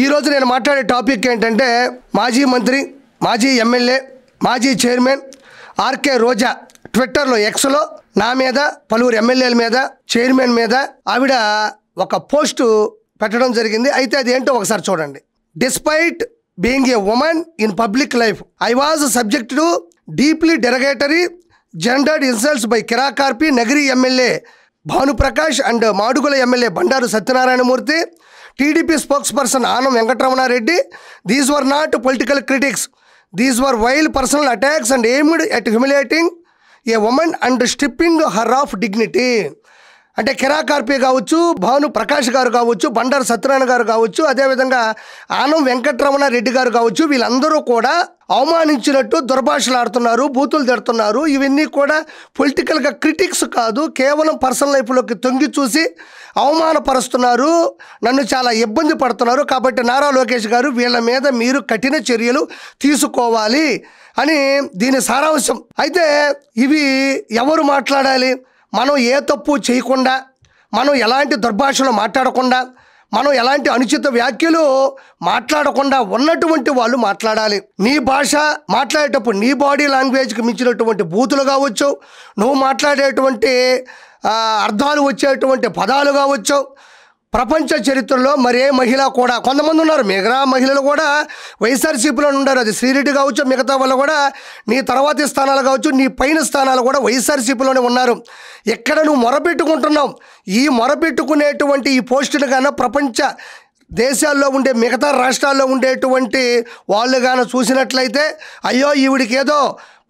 ఈరోజు నేను మాట్లాడే టాపిక్ ఏంటంటే మాజీ మంత్రి, మాజీ ఎమ్మెల్యే, మాజీ చైర్మన్ ఆర్కే రోజా ట్విట్టర్లో, ఎక్స్లో నా మీద, పలువురు ఎమ్మెల్యేల మీద, చైర్మన్ మీద ఆవిడ ఒక పోస్టు పెట్టడం జరిగింది. అయితే అది ఏంటో ఒకసారి చూడండి. Despite being a woman in public life, I was subject to deeply derogatory gendered insults by Kiraak RP, Nagari MLA Bhanuprakash and Madugula MLA Bandaru Satyanarayanamurthy, TDP spokesperson Anam Venkataramanareddy. These were not political critics, these were wild personal attacks and aimed at humiliating a woman and stripping her of dignity. అంటే కిరాకార్పి కావచ్చు, భాను ప్రకాష్ గారు కావచ్చు, బండారు సత్యనారాయణ గారు కావచ్చు, అదేవిధంగా ఆనం వెంకటరమణారెడ్డి గారు కావచ్చు, వీళ్ళందరూ కూడా అవమానించినట్టు దుర్భాషలాడుతున్నారు, బూతులు తిడుతున్నారు. ఇవన్నీ కూడా పొలిటికల్గా క్రిటిక్స్ కాదు, కేవలం పర్సనల్ లైఫ్లోకి తొంగి చూసి అవమానపరుస్తున్నారు, నన్ను చాలా ఇబ్బంది పడుతున్నారు. కాబట్టి నారా లోకేష్ గారు వీళ్ళ మీద మీరు కఠిన చర్యలు తీసుకోవాలి అని దీని సారాంశం. అయితే ఇవి ఎవరు మాట్లాడాలి? మనం ఏ తప్పు చేయకుండా, మనం ఎలాంటి దుర్భాషలు మాట్లాడకుండా, మనం ఎలాంటి అనుచిత వ్యాఖ్యలు మాట్లాడకుండా ఉన్నటువంటి వాళ్ళు మాట్లాడాలి. నీ భాష మాట్లాడేటప్పుడు నీ బాడీ లాంగ్వేజ్కి మించినటువంటి బూతులు కావచ్చు, నువ్వు మాట్లాడేటువంటి అర్థాలు వచ్చేటువంటి పదాలు కావచ్చు. ప్రపంచ చరిత్రలో మరే మహిళ కూడా, కొంతమంది ఉన్నారు మిగతా మహిళలు కూడా వైఎస్ఆర్సీపీలో ఉన్నారు, అది శ్రీరెడ్డి కావచ్చు, మిగతా వాళ్ళు కూడా నీ తర్వాతి స్థానాలు కావచ్చు, నీ పైన స్థానాలు కూడా వైఎస్ఆర్సీపీలోనే ఉన్నారు. ఎక్కడ నువ్వు మొరపెట్టుకుంటున్నావు, ఈ మొరపెట్టుకునేటువంటి ఈ పోస్టులు గాన ప్రపంచ దేశాల్లో ఉండే మిగతా రాష్ట్రాల్లో ఉండేటువంటి వాళ్ళు గాన చూసినట్లయితే, అయ్యో ఈవిడికి ఏదో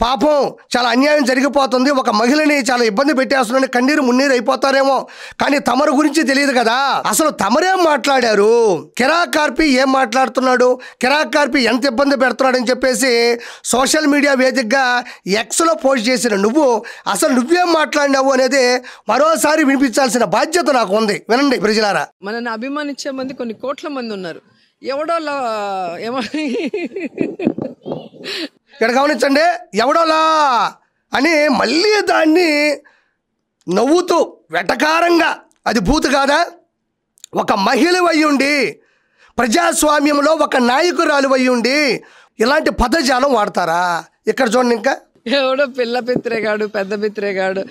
పాపం చాలా అన్యాయం జరిగిపోతుంది, ఒక మహిళని చాలా ఇబ్బంది పెట్టేస్తున్నాను, కన్నీరు మున్నీరు అయిపోతారేమో. కానీ తమరు గురించి తెలియదు కదా, అసలు తమరేం మాట్లాడారు, కిరాకార్పి ఏం మాట్లాడుతున్నాడు, కిరాకార్పి ఎంత ఇబ్బంది పెడుతున్నాడని చెప్పేసి సోషల్ మీడియా వేదికగా ఎక్స్లో పోస్ట్ చేసిన నువ్వు అసలు నువ్వేం మాట్లాడినావు అనేది మరోసారి వినిపించాల్సిన బాధ్యత నాకు ఉంది. వినండి ప్రజలారా. మనల్ని అభిమానించే మంది కొన్ని కోట్ల మంది ఉన్నారు. ఎవడోలా ఇక్కడ గమనించండి, ఎవడోలా అని మళ్ళీ దాన్ని నవ్వుతూ వెటకారంగా, అది బూతు కాదా? ఒక మహిళ అయ్యుండి, ప్రజాస్వామ్యంలో ఒక నాయకురాలు అయ్యుండి ఇలాంటి పదజాలం వాడతారా? ఇక్కడ చూడండి, ఇంకా ఎవడో పిల్ల పిత్రేగాడు, పెద్ద పిత్రేగాడు.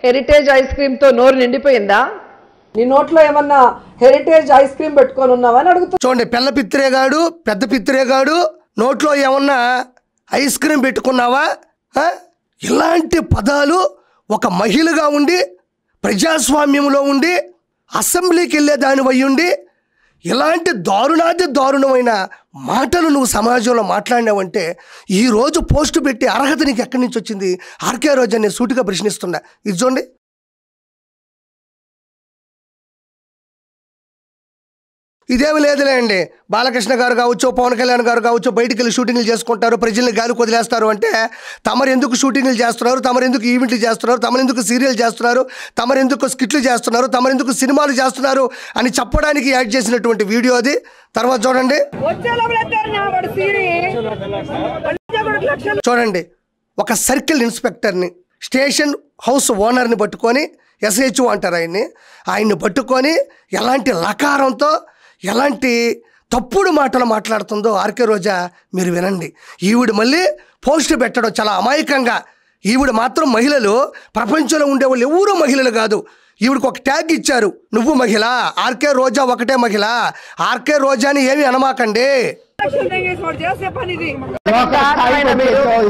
హెరిటేజ్ ఐస్ క్రీమ్ తో నోరు నిండిపోయిందా? నీ నోట్లో ఏమన్నా హెరిటేజ్ ఐస్ క్రీమ్ పెట్టుకొని ఉన్నావా అని అడుగుతా. చూడండి, పిల్ల పిత్రేగాడు, పెద్ద పిత్రేగాడు, నోట్లో ఏమన్నా ఐస్ క్రీమ్ పెట్టుకున్నావా? ఇలాంటి పదాలు ఒక మహిళగా ఉండి, ప్రజాస్వామ్యంలో ఉండి, అసెంబ్లీకి వెళ్ళే దాని అయ్యుండి ఇలాంటి దారుణాది దారుణమైన మాటలు నువ్వు సమాజంలో మాట్లాడినావంటే ఈరోజు పోస్టు పెట్టి అర్హత నీకు ఎక్కడి నుంచి వచ్చింది? ఆర్కే రోజా నేను సూటిగా ప్రశ్నిస్తున్నా. ఇది చూడండి. ఇదేమి లేదులే అండి, బాలకృష్ణ గారు కావచ్చు, పవన్ కళ్యాణ్ గారు కావచ్చు, బయటికి వెళ్ళి షూటింగ్లు చేసుకుంటారు, ప్రజల్ని గాలి వదిలేస్తారు అంటే తమరు ఎందుకు షూటింగ్లు చేస్తున్నారు, తమరు ఎందుకు ఈవెంట్లు చేస్తున్నారు, తమరు ఎందుకు సీరియల్ చేస్తున్నారు, తమరు ఎందుకు స్కిట్లు చేస్తున్నారు, తమరు ఎందుకు సినిమాలు చేస్తున్నారు అని చెప్పడానికి యాడ్ చేసినటువంటి వీడియో అది. తర్వాత చూడండి, చూడండి, ఒక సర్కిల్ ఇన్స్పెక్టర్ని, స్టేషన్ హౌస్ ఓనర్ని పట్టుకొని, SHO అంటారు ఆయన్ని పట్టుకొని ఎలాంటి లకారంతో ఎలాంటి తప్పుడు మాటలు మాట్లాడుతుందో ఆర్కే రోజా మీరు వినండి. ఈవిడ మళ్ళీ పోస్ట్ పెట్టడం చాలా అమాయకంగా. ఈవిడ మాత్రం మహిళలు, ప్రపంచంలో ఉండేవాళ్ళు ఎవరూ మహిళలు కాదు. ఈవిడికి ఒక ట్యాగ్ ఇచ్చారు, నువ్వు మహిళ, ఆర్కే రోజా ఒకటే మహిళ, ఆర్కే రోజాని ఏమి అనమాకండి.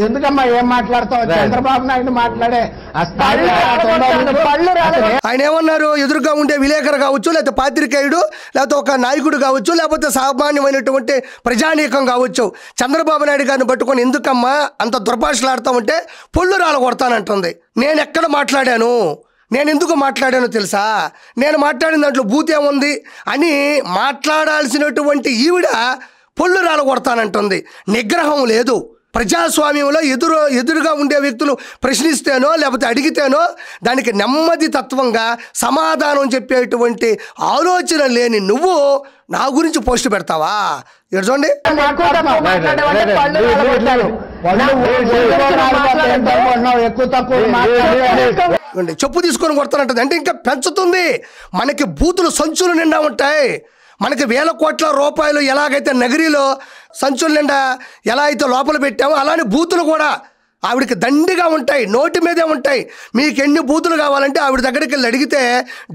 ఎందుకమ్మా ఏం మాట్లాడతావు? చంద్రబాబు నాయుడు మాట్లాడే ఆయన ఏమన్నారు? ఎదురుగా ఉండే విలేకరు కావచ్చు, లేకపోతే పాత్రికేయుడు, లేకపోతే ఒక నాయకుడు కావచ్చు, లేకపోతే సామాన్యమైనటువంటి ప్రజానీకం కావచ్చు, చంద్రబాబు నాయుడు గారిని పట్టుకొని ఎందుకమ్మా అంత దుర్భాషలాడతామంటే పొళ్ళు రాళ్ళ కొడతానంటుంది. నేను ఎక్కడ మాట్లాడాను, నేను ఎందుకు మాట్లాడానో తెలుసా? నేను మాట్లాడిన దాంట్లో భూతేముంది అని మాట్లాడాల్సినటువంటి ఈవిడ పొళ్ళు రాళ్ళ కొడతానంటుంది. నిగ్రహం లేదు. ప్రజాస్వామ్యంలో ఎదురుగా ఉండే వ్యక్తులు ప్రశ్నిస్తేనో లేకపోతే అడిగితేనో దానికి నెమ్మది తత్వంగా సమాధానం చెప్పేటువంటి ఆలోచన లేని నువ్వు నా గురించి పోస్ట్ పెడతావా? చూడండి, చెప్పు తీసుకొని కొడతానంటది. అంటే ఇంకా పెంచుతుంది. మనకి బూతులు సంచులు నిండా ఉంటాయి. మనకి వేల కోట్ల రూపాయలు ఎలాగైతే నగరిలో సంచుల నిండా ఎలా అయితే లోపల పెట్టామో అలానే బూతులు కూడా ఆవిడకి దండిగా ఉంటాయి, నోటి మీదే ఉంటాయి. మీకు ఎన్ని బూతులు కావాలంటే ఆవిడ దగ్గరికి వెళ్ళి అడిగితే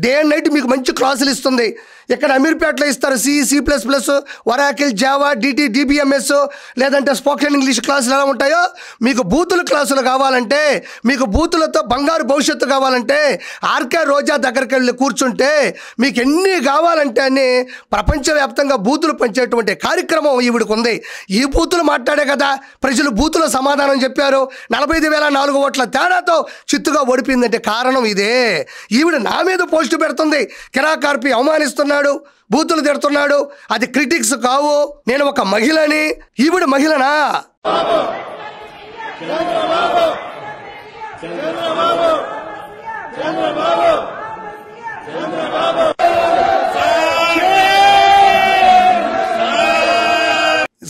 డే అండ్ నైట్ మీకు మంచి క్లాసులు ఇస్తుంది. ఇక్కడ అమీర్పేటలో ఇస్తారు C++, ఒరాకిల్, జావా, DBMS, లేదంటే స్పోకెన్ ఇంగ్లీష్ క్లాసులు ఎలా ఉంటాయో మీకు బూతుల క్లాసులు కావాలంటే, మీకు బూతులతో బంగారు భవిష్యత్తు కావాలంటే ఆర్కే రోజా దగ్గరికి వెళ్ళి కూర్చుంటే మీకు ఎన్ని కావాలంటే అన్ని ప్రపంచవ్యాప్తంగా బూతులు పంచేటువంటి కార్యక్రమం ఈవిడికి ఉంది. ఈ బూతులు మాట్లాడే కదా ప్రజలు బూతుల సమాధానం చెప్పారు. 45,400 ఓట్ల తేడాతో చిత్తుగా ఓడిపోయిందంటే కారణం ఇదే. ఈవిడ నా మీద పోస్టు పెడుతుంది, కిరాకార్పి అవమానిస్తున్నాడు, బూతులు తిడుతున్నాడు. అది క్రిటిక్స్ కావు, నేను ఒక మహిళని. ఈవిడ మహిళనా?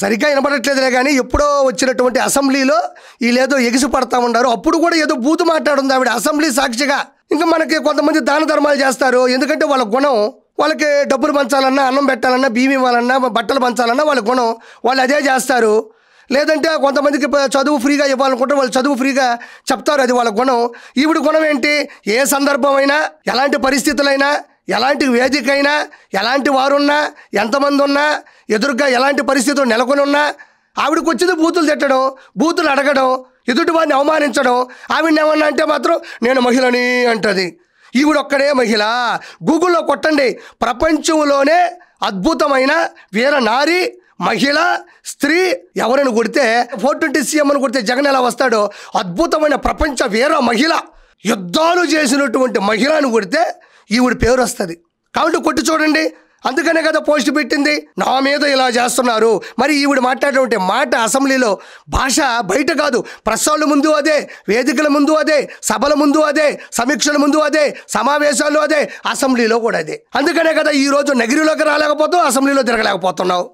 సరిగ్గా వినపడట్లేదులే కానీ ఎప్పుడో వచ్చినటువంటి అసెంబ్లీలో వీళ్ళేదో ఎగిసి పడతా ఉన్నారు. అప్పుడు కూడా ఏదో బూతు మాట్లాడుంది ఆవిడ అసెంబ్లీ సాక్షిగా. ఇంకా మనకి కొంతమంది దాన ధర్మాలు చేస్తారు, ఎందుకంటే వాళ్ళ గుణం. వాళ్ళకి డబ్బులు పంచాలన్నా, అన్నం పెట్టాలన్నా, బియ్యం ఇవ్వాలన్నా, బట్టలు పంచాలన్నా వాళ్ళ గుణం, వాళ్ళు అదే చేస్తారు. లేదంటే కొంతమందికి చదువు ఫ్రీగా ఇవ్వాలనుకుంటే వాళ్ళు చదువు ఫ్రీగా చెప్తారు, అది వాళ్ళ గుణం. ఈవిడ గుణం ఏంటి? ఏ సందర్భమైనా, ఎలాంటి పరిస్థితులైనా, ఎలాంటి వేదికైనా, ఎలాంటి వారున్నా, ఎంతమంది ఉన్నా, ఎదురుగా ఎలాంటి పరిస్థితులు నెలకొని ఉన్నా ఆవిడకి వచ్చింది బూతులు తిట్టడం, బూతులు అడగడం, ఎదుటి వారిని అవమానించడం. ఆవిడని ఏమన్నా అంటే మాత్రం నేను మహిళని అంటది. ఈవిడొక్కడే మహిళ. గూగుల్లో కొట్టండి, ప్రపంచంలోనే అద్భుతమైన వీర నారి మహిళ స్త్రీ ఎవరిని కొడితే 420 CM అని కొడితే జగన్ ఎలా వస్తాడో, అద్భుతమైన ప్రపంచ వీర మహిళ, యుద్ధాలు చేసినటువంటి మహిళను కొడితే ఈవిడ పేరు వస్తుంది. కాబట్టి కొట్టి చూడండి. అందుకనే కదా పోస్ట్ పెట్టింది, నా మీద ఇలా చేస్తున్నారు. మరి ఈవిడ మాట్లాడేటువంటి మాట అసెంబ్లీలో భాష బయట కాదు, ప్రశ్నల ముందు అదే, వేదికల ముందు అదే, సభల ముందు అదే, సమీక్షల ముందు అదే, సమావేశాల్లో అదే, అసెంబ్లీలో కూడా అదే. అందుకనే కదా ఈరోజు నగరిలోకి రాలేకపోతావు, అసెంబ్లీలో తిరగలేకపోతున్నావు.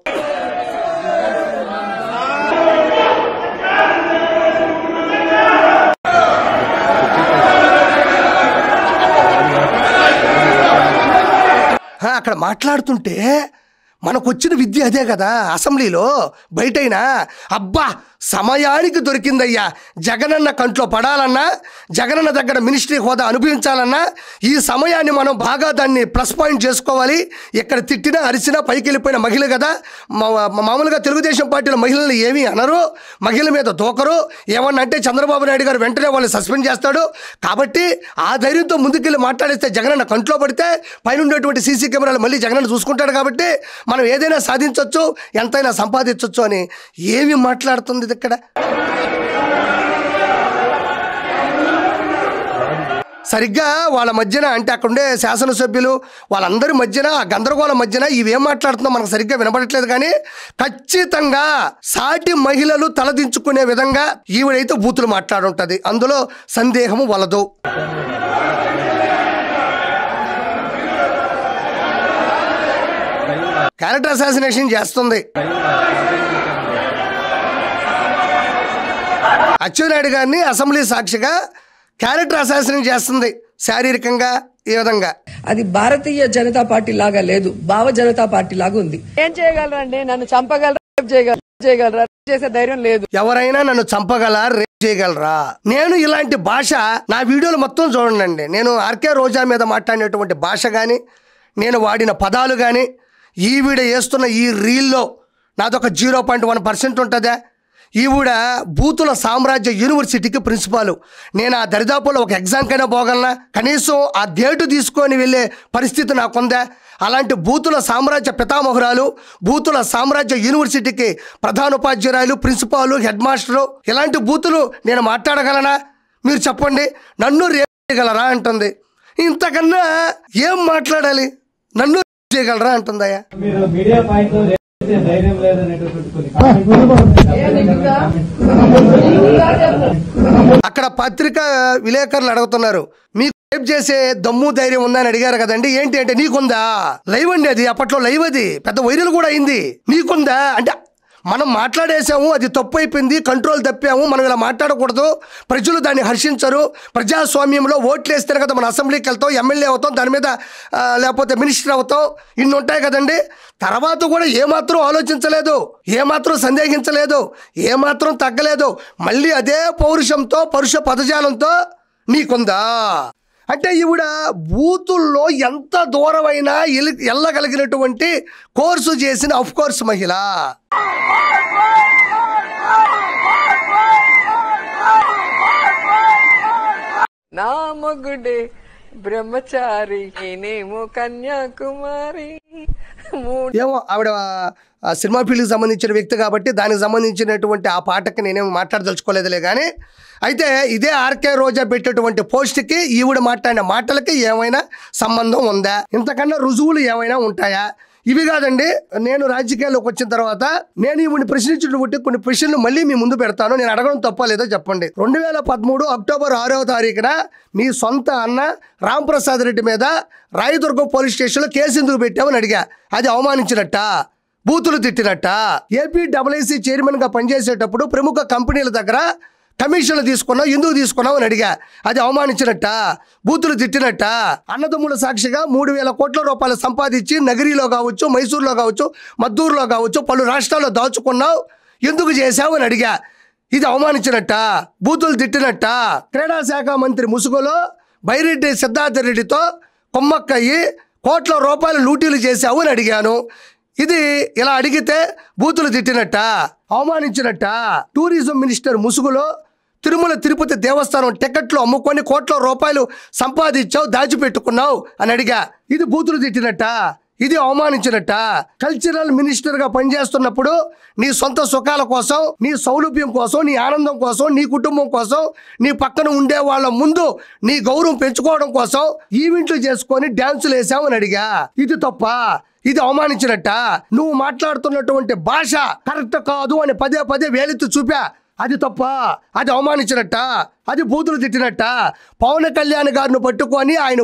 అక్కడ మాట్లాడుతుంటే మనకు వచ్చిన విద్య అదే కదా. అసెంబ్లీలో బయటైనా అబ్బా సమయానికి దొరికిందయ్యా, జగనన్న కంట్లో పడాలన్నా, జగనన్న దగ్గర మినిస్ట్రీ హోదా అనుభవించాలన్నా ఈ సమయాన్ని మనం బాగా దాన్ని ప్లస్ పాయింట్ చేసుకోవాలి. ఎక్కడ తిట్టినా అరిసినా పైకి వెళ్ళిపోయిన మహిళ కదా. మామూలుగా తెలుగుదేశం పార్టీలో మహిళలు ఏమీ అనరు, మహిళల మీద దూకరు. ఏమన్నా అంటే చంద్రబాబు నాయుడు గారు వెంటనే వాళ్ళని సస్పెండ్ చేస్తాడు. కాబట్టి ఆ ధైర్యంతో ముందుకెళ్ళి మాట్లాడిస్తే జగనన్న కంట్లో పడితే పైన ఉండేటువంటి సీసీ కెమెరాలు మళ్ళీ జగనన్న చూసుకుంటాడు. కాబట్టి మనం ఏదైనా సాధించవచ్చు, ఎంతైనా సంపాదించవచ్చు అని ఏమి మాట్లాడుతుంది ఇక్కడ. సరిగ్గా వాళ్ళ మధ్యన అంటే అక్కడుండే శాసనసభ్యులు వాళ్ళందరి మధ్యన ఆ గందరగోళం మధ్యన ఇవేం మాట్లాడుతుందో మనకు సరిగ్గా వినపడట్లేదు. కానీ ఖచ్చితంగా సాటి మహిళలు తలదించుకునే విధంగా ఈవిడైతే బూతులు మాట్లాడుంటది, అందులో సందేహము వలదు. క్యారెక్టర్ అసాసినేషన్ చేస్తుంది. అచ్చెన్నాయుడు గారిని అసెంబ్లీ సాక్షిగా క్యారెక్టర్ అసాసినేషన్ చేస్తుంది శారీరకంగా. ఈ విధంగా అది భారతీయ జనతా పార్టీ లాగా లేదు, భావ జనతా పార్టీ లాగా ఉంది. ఏం చేయగలరండి? నన్ను చంపగలరా, చేయగలరా? చేసే ధైర్యం లేదు. ఎవరైనా నన్ను చంపగలరా, రేప్ చేయగలరా? నేను ఇలాంటి భాష నా వీడియోలు మొత్తం చూడండి. నేను ఆర్కే రోజా మీద మాట్లాడినటువంటి భాష కానీ, నేను వాడిన పదాలు కానీ, ఈవిడ వేస్తున్న ఈ రీల్లో నాదొక 0.1% ఉంటుందా? ఈవిడ బూతుల సామ్రాజ్య యూనివర్సిటీకి ప్రిన్సిపాల్. నేను ఆ దరిదాపులో ఒక ఎగ్జామ్కైనా పోగలనా? కనీసం ఆ డేటు తీసుకొని వెళ్ళే పరిస్థితి నాకుందా? అలాంటి బూతుల సామ్రాజ్య పితామహురాలు, బూతుల సామ్రాజ్య యూనివర్సిటీకి ప్రధానోపాధ్యాయులు, ప్రిన్సిపాలు, హెడ్ మాస్టరు, ఇలాంటి బూతులు నేను మాట్లాడగలనా? మీరు చెప్పండి. నన్ను రేప్ చేయగలరా అంటుంది. ఇంతకన్నా ఏం మాట్లాడాలి? నన్ను చేయగలరా అంటుందయ్యా. అక్కడ పత్రికా విలేకరులు అడుగుతున్నారు, మీకు రేప్ చేసే దమ్ము ధైర్యం ఉందా అని అడిగారు కదండి. ఏంటి అంటే నీకుందా? లైవ్ అండి, అది అప్పట్లో లైవ్, అది పెద్ద వైరల్ కూడా అయింది. నీకుందా అంటే మనం మాట్లాడేసాము, అది తప్పు అయిపోయింది, కంట్రోల్ తప్పాము, మనం ఇలా మాట్లాడకూడదు, ప్రజలు దాన్ని హర్షించరు, ప్రజాస్వామ్యంలో ఓట్లు వేస్తేనే కదా మన అసెంబ్లీకి వెళ్తాం, ఎమ్మెల్యే అవుతాం, దాని మీద లేకపోతే మినిస్టర్ అవుతాం, ఇన్ని ఉంటాయి కదండి. తర్వాత కూడా ఏమాత్రం ఆలోచించలేదు, ఏమాత్రం సందేహించలేదు, ఏమాత్రం తగ్గలేదు. మళ్ళీ అదే పౌరుషంతో పరుష పదజాలంతో నీకుందా అంటే ఈవిడ బూతుల్లో ఎంత దూరమైనా వెళ్ళగలిగినటువంటి కోర్సు చేసిన ఆఫ్ కోర్స్ మహిళ. నా మొగుడే బ్రహ్మచారి నేనేమో కన్యాకుమారి. ఏమో ఆవిడ సినిమా ఫీల్డ్కి సంబంధించిన వ్యక్తి కాబట్టి దానికి సంబంధించినటువంటి ఆ పాటకి నేనేమో మాట్లాడదలుచుకోలేదులే. కానీ అయితే ఇదే ఆర్కే రోజా పెట్టేటువంటి పోస్ట్కి ఈవిడ మాట్లాడిన మాటలకి ఏమైనా సంబంధం ఉందా? ఇంతకన్నా రుజువులు ఏమైనా ఉంటాయా? ఇవి కాదండి. నేను రాజకీయాల్లోకి వచ్చిన తర్వాత నేను ఈవిని ప్రశ్నించినటువంటి కొన్ని ప్రశ్నలు మళ్ళీ మీ ముందు పెడతాను. నేను అడగడం తప్ప లేదో చెప్పండి. 2013 అక్టోబర్ 6వ తారీఖున మీ సొంత అన్న రాంప్రసాద్ రెడ్డి మీద రాయదుర్గం పోలీస్ స్టేషన్లో కేసు ఎందుకు పెట్టామని అడిగా. అది అవమానించినట్ట, బూతులు తిట్టినట్ట. ఏపీడబ్ల్యూసీ చైర్మన్గా పనిచేసేటప్పుడు ప్రముఖ కంపెనీల దగ్గర కమిషన్లు తీసుకున్నావు, ఎందుకు తీసుకున్నావు అని అడిగా. అది అవమానించినట్ట, బూతులు తిట్టినట్ట. అన్నదమ్ముల సాక్షిగా 3,000 కోట్ల రూపాయలు సంపాదించి నగరిలో కావచ్చు, మైసూరులో కావచ్చు, మద్దూరులో కావచ్చు, పలు రాష్ట్రాల్లో దాచుకున్నావు, ఎందుకు చేశావు అని అడిగా. ఇది అవమానించినట్ట, బూతులు తిట్టినట్ట. క్రీడా శాఖ మంత్రి ముసుగులో బైరెడ్డి సిద్ధార్థ రెడ్డితో కొమ్మక్కయ్యి కోట్ల రూపాయలు లూటీలు చేశావు అని అడిగాను. ఇది ఇలా అడిగితే బూతులు తిట్టినట్ట, అవమానించినట్ట. టూరిజం మినిస్టర్ ముసుగులో తిరుమల తిరుపతి దేవస్థానం టికెట్లు అమ్ముకొని కోట్ల రూపాయలు సంపాదించావు, దాచిపెట్టుకున్నావు అని అడిగా. ఇది బూతులు తిట్టినట్ట, ఇది అవమానించినట్ట. కల్చరల్ మినిస్టర్గా పనిచేస్తున్నప్పుడు నీ సొంత సుఖాల కోసం, నీ సౌలభ్యం కోసం, నీ ఆనందం కోసం, నీ కుటుంబం కోసం, నీ పక్కన ఉండే వాళ్ళ ముందు నీ గౌరవం పెంచుకోవడం కోసం ఈవెంట్లు చేసుకొని డ్యాన్సులు వేసావని అడిగా. ఇది తప్ప, ఇది అవమానించినట్ట. నువ్వు మాట్లాడుతున్నటువంటి భాష కరెక్ట్ కాదు అని పదే పదే వేలెత్తి చూపా. అది తప్ప, అది అవమానించినట్ట, అది బూతులు తిట్టినట్ట. పవన్ కళ్యాణ్ గారిని పట్టుకొని ఆయన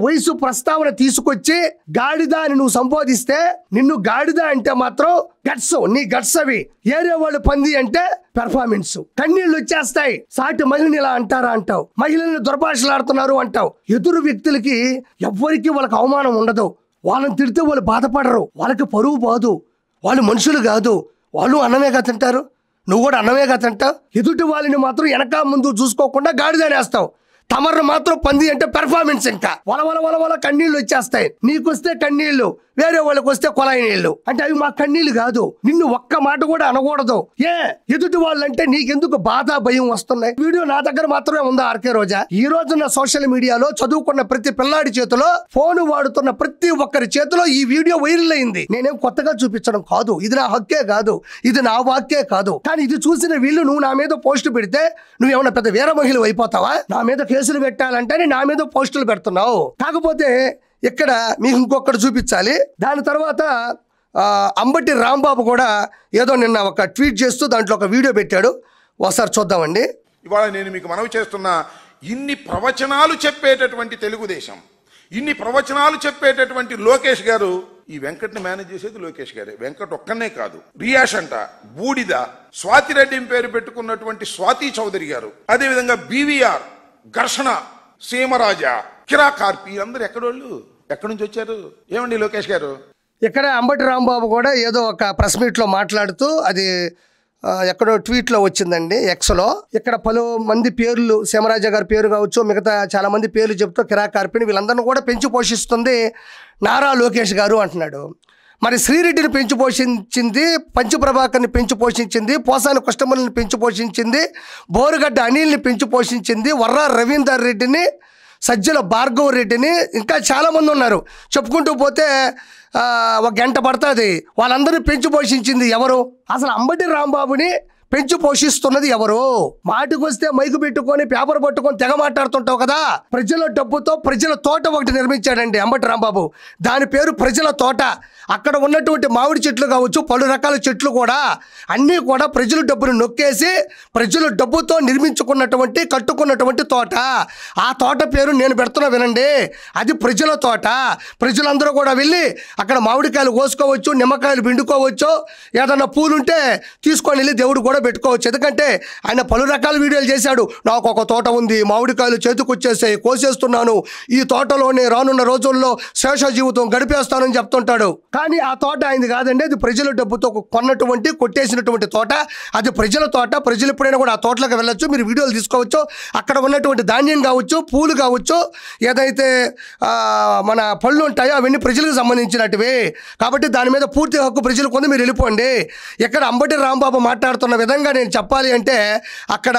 వయసు ప్రస్తావన తీసుకొచ్చి గాడిద అని నువ్వు సంబోధిస్తే, నిన్ను గాడిద అంటే మాత్రం గట్స్, నీ గట్స్ అవి. ఏరే వాళ్ళు పంది అంటే పెర్ఫార్మెన్స్. కన్నీళ్ళు వచ్చేస్తాయి. సాటి మహిళని ఇలా అంటారా అంటావు, మహిళల్ని దుర్భాషలాడుతున్నారు అంటావు. ఎదురు వ్యక్తులకి ఎవ్వరికి వాళ్ళకి అవమానం ఉండదు. వాళ్ళని తిడితే వాళ్ళు బాధపడరు, వాళ్ళకి పరువు పోదు, వాళ్ళు మనుషులు కాదు, వాళ్ళు అన్నమే కదా తింటారు, నువ్వు కూడా అన్నమే కదా తింటావు. ఎదుటి వాళ్ళని మాత్రం వెనక ముందు చూసుకోకుండా గాడిదనేస్తావు. తమరు మాత్రం పంది అంటే పెర్ఫార్మెన్స్. ఇంకా వల కన్నీళ్ళు వచ్చేస్తాయి. నీకొస్తే కన్నీళ్లు, వేరే వాళ్ళకి వస్తే కొలాయి నీళ్లు. అంటే అవి మా కన్నీళ్లు కాదు. నిన్ను ఒక్క మాట కూడా అనకూడదు. ఎదుటి వాళ్ళంటే నీకెందుకు బాధ, భయం వస్తున్నాయి? వీడియో నా దగ్గర మాత్రమే ఉందా ఆర్కే రోజా? ఈ రోజున సోషల్ మీడియాలో చదువుకున్న ప్రతి పిల్లాడి చేతిలో, ఫోన్ వాడుతున్న ప్రతి ఒక్కరి చేతిలో ఈ వీడియో వైరల్ అయింది. నేనేం కొత్తగా చూపించడం కాదు, ఇది నా హక్కే కాదు, ఇది నా వాక్కే కాదు. కానీ ఇది చూసిన వీళ్ళు నువ్వు నా మీద పోస్టు పెడితే నువ్వేమన్నా పెద్ద వీర మహిళ అయిపోతావా? నా మీద కేసులు పెట్టాలంటే నా మీద పోస్టులు పెడుతున్నావు. కాకపోతే ఇక్కడ మీకు ఇంకొకటి చూపించాలి. దాని తర్వాత అంబటి రాంబాబు కూడా ఏదో నిన్న ఒక ట్వీట్ చేస్తూ దాంట్లో ఒక వీడియో పెట్టాడు. ఒకసారి చూద్దామండి. ఇవాళ నేను మీకు మనవి చేస్తున్నా, ఇన్ని ప్రవచనాలు చెప్పేటటువంటి తెలుగుదేశం, ఇన్ని ప్రవచనాలు చెప్పేటటువంటి లోకేష్ గారు, ఈ వెంకట్ని మేనేజ్ చేసేది లోకేష్ గారే. వెంకట్ ఒక్కనే కాదు, రియాష్ అంట, బూడిద, స్వాతిరెడ్డి పేరు పెట్టుకున్నటువంటి స్వాతి చౌదరి గారు, అదేవిధంగా బీవీఆర్, ఘర్షణ, సీమరాజా, కిరా కార్పి, అందరు ఎక్కడోళ్ళు, ఎక్కడి నుంచి వచ్చారు? ఏమండి లోకేష్ గారు? ఇక్కడ అంబటి రాంబాబు కూడా ఏదో ఒక ప్రెస్ మీట్లో మాట్లాడుతూ, అది ఎక్కడో ట్వీట్లో వచ్చిందండి, ఎక్స్లో. ఇక్కడ పలు మంది పేర్లు, సీమరాజా గారి పేరు కావచ్చు, మిగతా చాలా మంది పేర్లు చెప్తూ కిరా కార్పిని వీళ్ళందరినీ కూడా పెంచి పోషిస్తుంది నారా లోకేష్ గారు అంటున్నాడు. మరి శ్రీరెడ్డిని పెంచి పోషించింది, పంచప్రభాకర్ని పెంచి పోషించింది, పోసాని కృష్ణమల్ని పెంచి పోషించింది, బోరుగడ్డ అనిల్ని పెంచి పోషించింది, వర్రా రవీందర్ రెడ్డిని, సజ్జల భార్గవ రెడ్డిని, ఇంకా చాలామంది ఉన్నారు. చెప్పుకుంటూ పోతే ఒక గంట పడుతుంది. వాళ్ళందరినీ పెంచి పోషించింది ఎవరు? అసలు అంబటి రాంబాబుని పెంచి పోషిస్తున్నది ఎవరు? మాటికి వస్తే మైకు పెట్టుకొని పేపర్ పట్టుకొని తెగ మాట్లాడుతుంటావు కదా. ప్రజల డబ్బుతో ప్రజల తోట ఒకటి నిర్మించాడండి అంబటి రాంబాబు. దాని పేరు ప్రజల తోట. అక్కడ ఉన్నటువంటి మామిడి చెట్లు కావచ్చు, పలు రకాల చెట్లు కూడా అన్నీ కూడా ప్రజల డబ్బును నొక్కేసి ప్రజల డబ్బుతో నిర్మించుకున్నటువంటి కట్టుకున్నటువంటి తోట. ఆ తోట పేరు నేను పెడుతున్నా వినండి. అది ప్రజల తోట. ప్రజలందరూ కూడా వెళ్ళి అక్కడ మామిడికాయలు కోసుకోవచ్చు, నిమ్మకాయలు పిండుకోవచ్చు, ఏదన్నా పూలుంటే తీసుకొని వెళ్ళి దేవుడు కూడా పెట్టుకోవచ్చు. ఎందుకంటే ఆయన పలు రకాల వీడియోలు చేశాడు. నాకు ఒక తోట ఉంది, మామిడికాయలు చేతికొచ్చేసాయి, కోసేస్తున్నాను, ఈ తోటలోనే రానున్న రోజుల్లో శేష జీవితం గడిపేస్తానని చెప్తుంటాడు. కానీ ఆ తోట ఆయనది కాదండి. అది ప్రజల డబ్బుతో కొన్నటువంటి కొట్టేసినటువంటి తోట. అది ప్రజల తోట. ప్రజలు ఎప్పుడైనా కూడా ఆ తోటలోకి వెళ్ళొచ్చు, మీరు వీడియోలు తీసుకోవచ్చు. అక్కడ ఉన్నటువంటి ధాన్యం కావచ్చు, పూలు కావచ్చు, ఏదైతే మన పళ్ళు ఉంటాయో అవన్నీ ప్రజలకు సంబంధించినటివి. కాబట్టి దాని మీద పూర్తి హక్కు ప్రజలు కొంది, మీరు వెళ్ళిపోండి. ఇక్కడ అంబటి రాంబాబు మాట్లాడుతున్న విధంగా నేను చెప్పాలి అంటే అక్కడ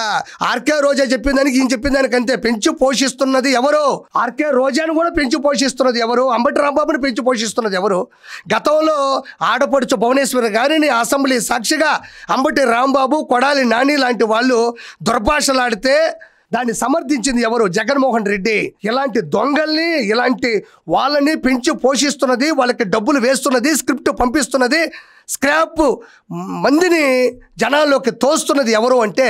ఆర్కే రోజా చెప్పిన దానికి ఈయన చెప్పిన దానికి అంతే. పెంచి పోషిస్తున్నది ఎవరు? ఆర్కే రోజాను కూడా పెంచి పోషిస్తున్నది ఎవరు? అంబటి రాంబాబుని పెంచి పోషిస్తున్నది ఎవరు? గతంలో ఆడపడుచు భువనేశ్వరి గారిని అసెంబ్లీ సాక్షిగా అంబటి రాంబాబు, కొడాలి నాని లాంటి వాళ్ళు దుర్భాషలాడితే దాన్ని సమర్థించింది ఎవరు? జగన్మోహన్ రెడ్డి. ఇలాంటి దొంగల్ని, ఇలాంటి వాళ్ళని పెంచి పోషిస్తున్నది, వాళ్ళకి డబ్బులు వేస్తున్నది, స్క్రిప్ట్ పంపిస్తున్నది, స్క్రాప్ మందిని జనాల్లోకి తోస్తున్నది ఎవరు అంటే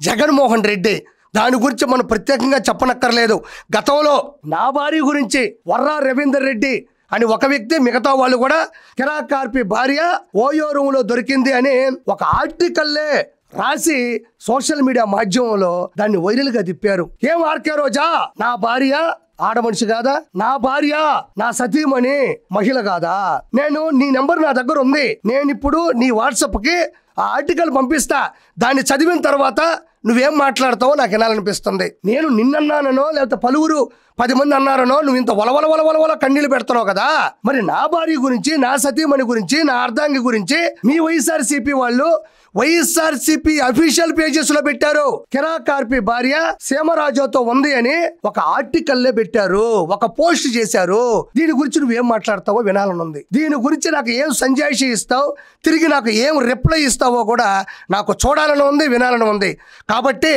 జగన్మోహన్ రెడ్డి. దాని గురించి మనం ప్రత్యేకంగా చెప్పనక్కర్లేదు. గతంలో నా భార్య గురించి వర్రా రవీందర్ రెడ్డి అని ఒక వ్యక్తి, మిగతా వాళ్ళు కూడా కిరాకార్పి భార్య ఓయో రూమ్లో దొరికింది అని ఒక ఆర్టికల్లే రాసి సోషల్ మీడియా మాధ్యమంలో దాన్ని వైరల్గా తిప్పారు. ఏం ఆర్కే రోజా నా భార్య ఆడమనిషి కాదా? నా భార్య నా సతీమణి మహిళ కాదా? నేను నీ నెంబర్ నా దగ్గర ఉంది, నేను ఇప్పుడు నీ వాట్సాప్కి ఆ ఆర్టికల్ పంపిస్తా. దాన్ని చదివిన తర్వాత నువ్వేం మాట్లాడతావో నాకు వినాలనిపిస్తుంది. నేను నిన్నన్నానో లేకపోతే పలువురు 10 మంది అన్నారనో నువ్వు ఇంత వలవల కన్నీళ్ళు పెడుతున్నావు కదా. మరి నా భార్య గురించి, నా సతీమణి గురించి, నా అర్ధాంగి గురించి మీ వైఎస్ఆర్సీపీ వాళ్ళు వైఎస్ఆర్సీపీ అఫీషియల్ పేజెస్ లో పెట్టారు. కిరాకార్పి భార్య సీమరాజుతో ఉంది అని ఒక ఆర్టికల్లే పెట్టారు, ఒక పోస్ట్ చేశారు. దీని గురించి నువ్వేం మాట్లాడతావో వినాలనుంది. దీని గురించి నాకు ఏం సంజాయిషి ఇస్తావు, తిరిగి నాకు ఏం రిప్లై ఇస్తావో కూడా నాకు చూడాలని ఉంది, వినాలని ఉంది. కాబట్టి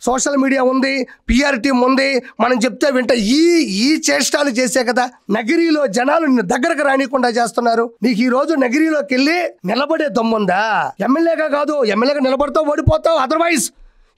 సోషల్ మీడియా ఉంది, పిఆర్ టీం ఉంది, మనం చెప్తే వింట ఈ చేష్టాలు చేసే కదా నగిరిలో జనాలు నిన్ను దగ్గరకు రానికుండా చేస్తున్నారు. నీకు ఈ రోజు నగిరిలోకి వెళ్ళి నిలబడే దమ్ముందా? ఎమ్మెల్యేగా కాదు, ఎమ్మెల్యేగా నిలబడతావు, ఓడిపోతావు. అదర్వైజ్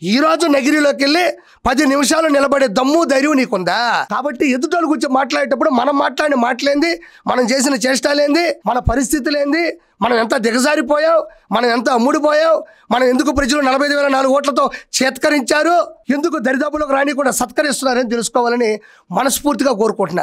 ఈ రోజు నగిరిలోకి వెళ్ళి 10 నిమిషాలు నిలబడే దమ్ము, ధైర్యం నీకుందా? కాబట్టి ఎదుటోళ్ళ గురించి మాట్లాడేటప్పుడు మనం మాట్లాడిన మాటలేంది, మనం చేసిన చేష్టాలేంది, మన పరిస్థితులేంది, మనం ఎంత దిగజారిపోయావు, మనం ఎంత అమ్ముడిపోయావు, మనం ఎందుకు ప్రజలు 45,004 ఓట్లతో చేత్కరించారు, ఎందుకు దరిదాపులకు రాని కూడా సత్కరిస్తున్నారని తెలుసుకోవాలని మనస్ఫూర్తిగా కోరుకుంటున్నాను.